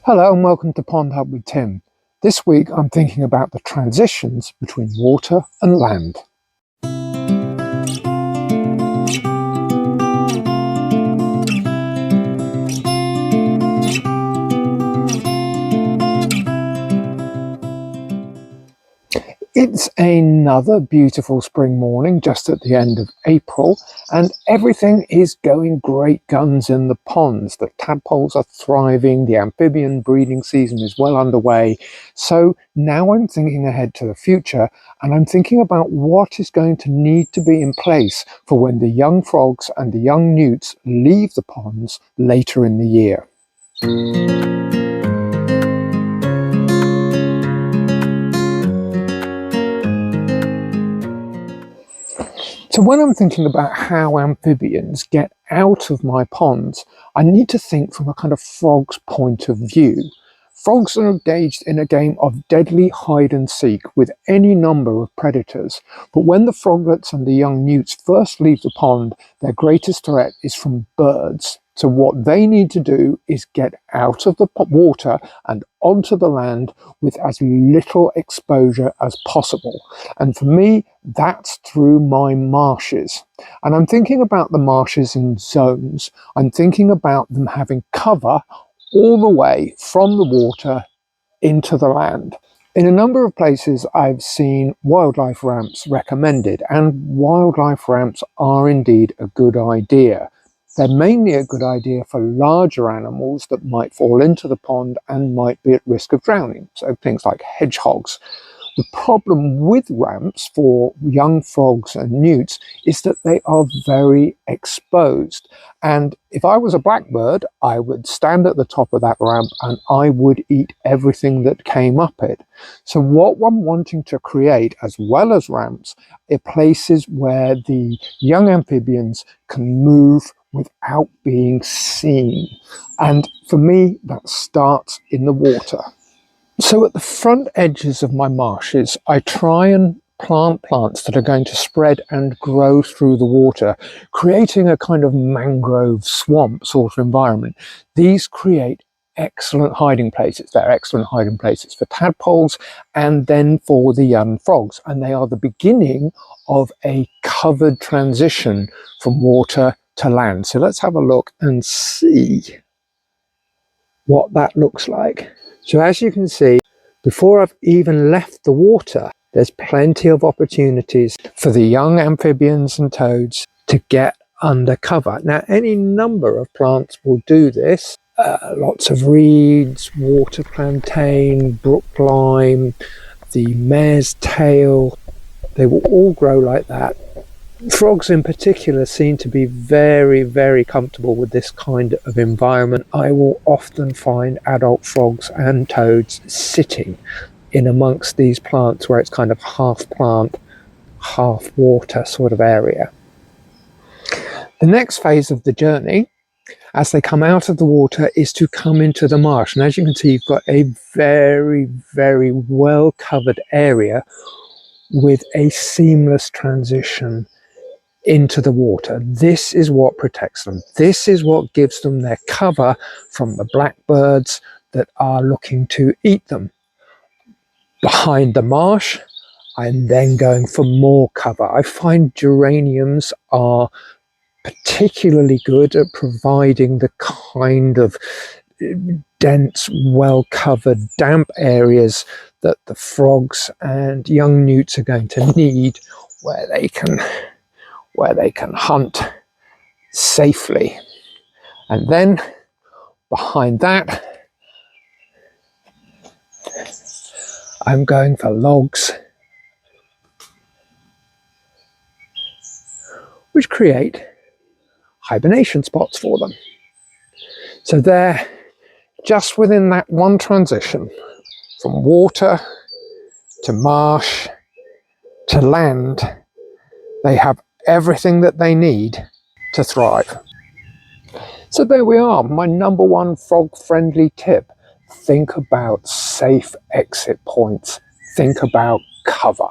Hello and welcome to PondHub with Tim. This week I'm thinking about the transitions between water and land. It's another beautiful spring morning just at the end of April, and everything is going great guns in the ponds. The tadpoles are thriving, the amphibian breeding season is well underway. So now I'm thinking ahead to the future, and I'm thinking about what is going to need to be in place for when the young frogs and the young newts leave the ponds later in the year. So when I'm thinking about how amphibians get out of my ponds, I need to think from a kind of frog's point of view. Frogs are engaged in a game of deadly hide and seek with any number of predators, but when the froglets and the young newts first leave the pond, their greatest threat is from birds. So what they need to do is get out of the water and onto the land with as little exposure as possible. And for me, that's through my marshes. And I'm thinking about the marshes in zones. I'm thinking about them having cover all the way from the water into the land. In a number of places I've seen wildlife ramps recommended, and wildlife ramps are indeed a good idea. They're mainly a good idea for larger animals that might fall into the pond and might be at risk of drowning, so things like hedgehogs. The problem with ramps for young frogs and newts is that they are very exposed. And if I was a blackbird, I would stand at the top of that ramp and I would eat everything that came up it. So what I'm wanting to create, as well as ramps, are places where the young amphibians can move without being seen. And for me, that starts in the water. So at the front edges of my marshes, I try and plant plants that are going to spread and grow through the water, creating a kind of mangrove swamp sort of environment. These create excellent hiding places. They're excellent hiding places for tadpoles and then for the young frogs. And they are the beginning of a covered transition from water to land. So let's have a look and see what that looks like. So as you can see, before I've even left the water, there's plenty of opportunities for the young amphibians and toads to get under cover. Now, any number of plants will do this. Lots of reeds, water plantain, brook lime, the mare's tail, they will all grow like that. Frogs in particular seem to be very, very comfortable with this kind of environment. I will often find adult frogs and toads sitting in amongst these plants where it's kind of half plant, half water sort of area. The next phase of the journey, as they come out of the water, is to come into the marsh. And as you can see, you've got a very, very well covered area with a seamless transition into the water. This is what protects them. This is what gives them their cover from the blackbirds that are looking to eat them. Behind the marsh, I'm then going for more cover. I find geraniums are particularly good at providing the kind of dense, well-covered, damp areas that the frogs and young newts are going to need, where they can hunt safely. And then behind that, I'm going for logs, which create hibernation spots for them. So they're just within that one transition from water to marsh to land. They have everything that they need to thrive. So there we are, my number one frog-friendly tip. Think about safe exit points. Think about cover.